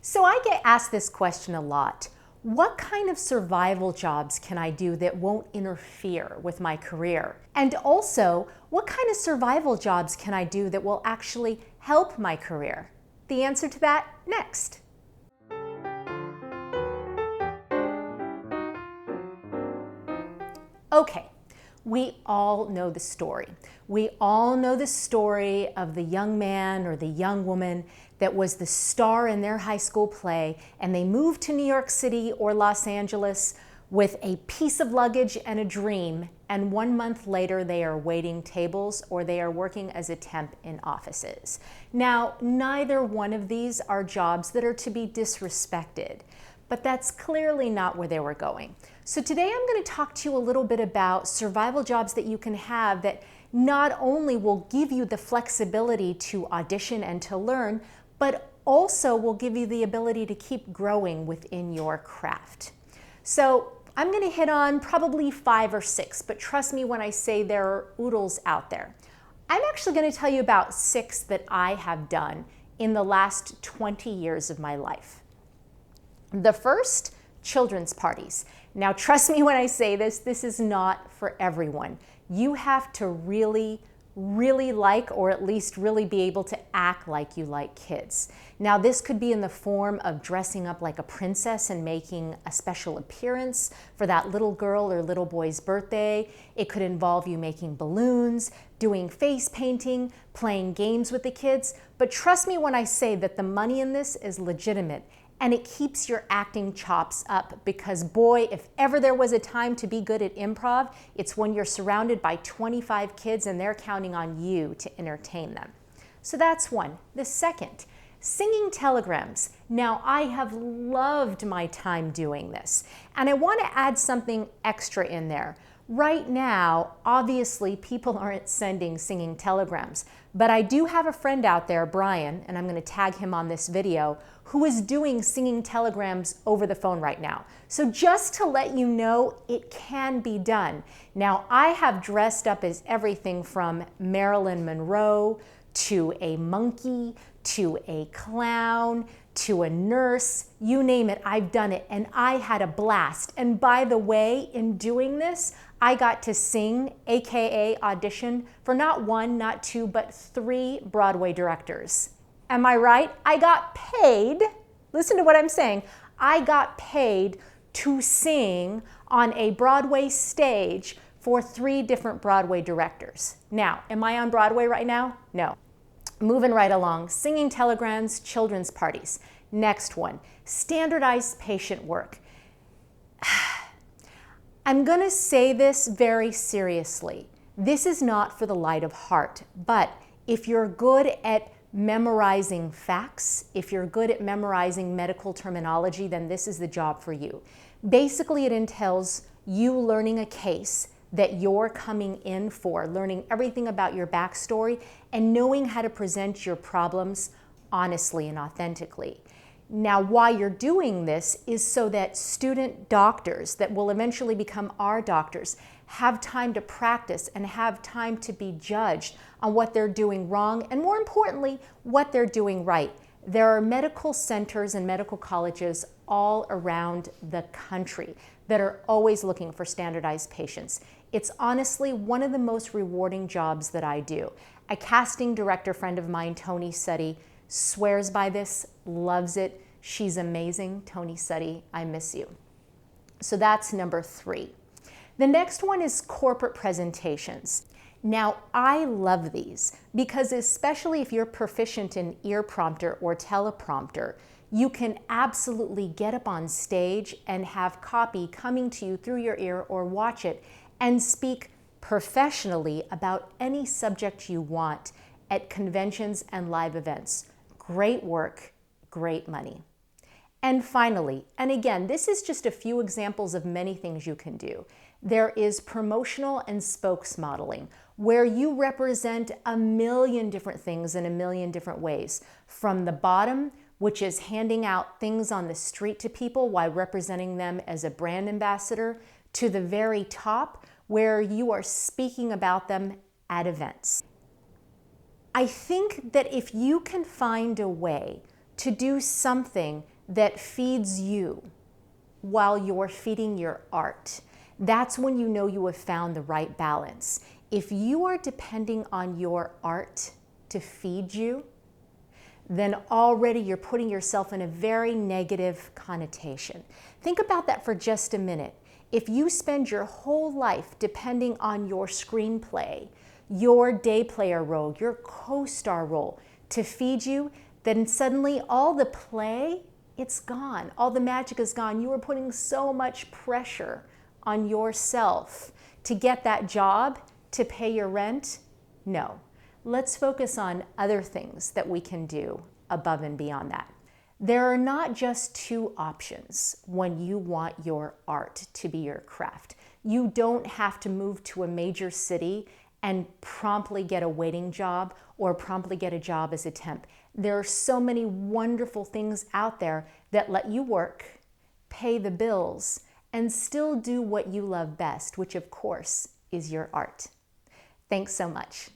So I get asked this question a lot. What kind of survival jobs can I do that won't interfere with my career? And also, what kind of survival jobs can I do that will actually help my career? The answer to that next. Okay, we all know the story. We all know the story of the young man or the young woman that was the star in their high school play, and they moved to New York City or Los Angeles with a piece of luggage and a dream, and 1 month later they are waiting tables or they are working as a temp in offices. Now, neither one of these are jobs that are to be disrespected, but that's clearly not where they were going. So today I'm going to talk to you a little bit about survival jobs that you can have that not only will give you the flexibility to audition and to learn, but also will give you the ability to keep growing within your craft. So I'm going to hit on probably 5 or 6, but trust me when I say there are oodles out there. I'm actually going to tell you about 6 that I have done in the last 20 years of my life. The first, children's parties. Now, trust me when I say this is not for everyone. You have to really like, or at least really be able to act like you like kids. Now, this could be in the form of dressing up like a princess and making a special appearance for that little girl or little boy's birthday. It could involve you making balloons, doing face painting, playing games with the kids. But trust me when I say that the money in this is legitimate. And it keeps your acting chops up because boy, if ever there was a time to be good at improv, it's when you're surrounded by 25 kids and they're counting on you to entertain them. So that's one. The second, singing telegrams. Now, I have loved my time doing this, and I want to add something extra in there. Right now, obviously, people aren't sending singing telegrams, but I do have a friend out there, Brian, and I'm going to tag him on this video, who is doing singing telegrams over the phone right now. So just to let you know, it can be done. Now, I have dressed up as everything from Marilyn Monroe to a monkey to a clown to a nurse, you name it, I've done it, and I had a blast. And by the way, in doing this, I got to sing, AKA audition, for not 1, not 2, but 3 Broadway directors. Am I right? I got paid, listen to what I'm saying, I got paid to sing on a Broadway stage for 3 different Broadway directors. Now, am I on Broadway right now? No. Moving right along, singing telegrams, children's parties. Next one, standardized patient work. I'm going to say this very seriously. This is not for the light of heart, but if you're good at memorizing facts, if you're good at memorizing medical terminology, then this is the job for you. Basically, it entails you learning a case that you're coming in for, learning everything about your backstory and knowing how to present your problems honestly and authentically. Now, why you're doing this is so that student doctors that will eventually become our doctors have time to practice and have time to be judged on what they're doing wrong and, more importantly, what they're doing right. There are medical centers and medical colleges all around the country that are always looking for standardized patients. It's honestly one of the most rewarding jobs that I do. A casting director friend of mine, Tony Suddy, swears by this, loves it. She's amazing. Tony Suddy, I miss you. So that's number 3. The next one is corporate presentations. Now, I love these because especially if you're proficient in ear prompter or teleprompter, you can absolutely get up on stage and have copy coming to you through your ear or watch it and speak professionally about any subject you want at conventions and live events. Great work, great money. And finally, and again, this is just a few examples of many things you can do. There is promotional and spokesmodeling, where you represent a million different things in a million different ways. From the bottom, which is handing out things on the street to people while representing them as a brand ambassador, to the very top, where you are speaking about them at events. I think that if you can find a way to do something that feeds you while you're feeding your art, that's when you know you have found the right balance. If you are depending on your art to feed you, then already you're putting yourself in a very negative connotation. Think about that for just a minute. If you spend your whole life depending on your screenplay, your day player role, your co-star role to feed you, then suddenly all the play, it's gone. All the magic is gone. You are putting so much pressure on yourself to get that job, to pay your rent. No. Let's focus on other things that we can do above and beyond that. There are not just two options when you want your art to be your craft. You don't have to move to a major city and promptly get a waiting job or promptly get a job as a temp. There are so many wonderful things out there that let you work, pay the bills, and still do what you love best, which of course is your art. Thanks so much.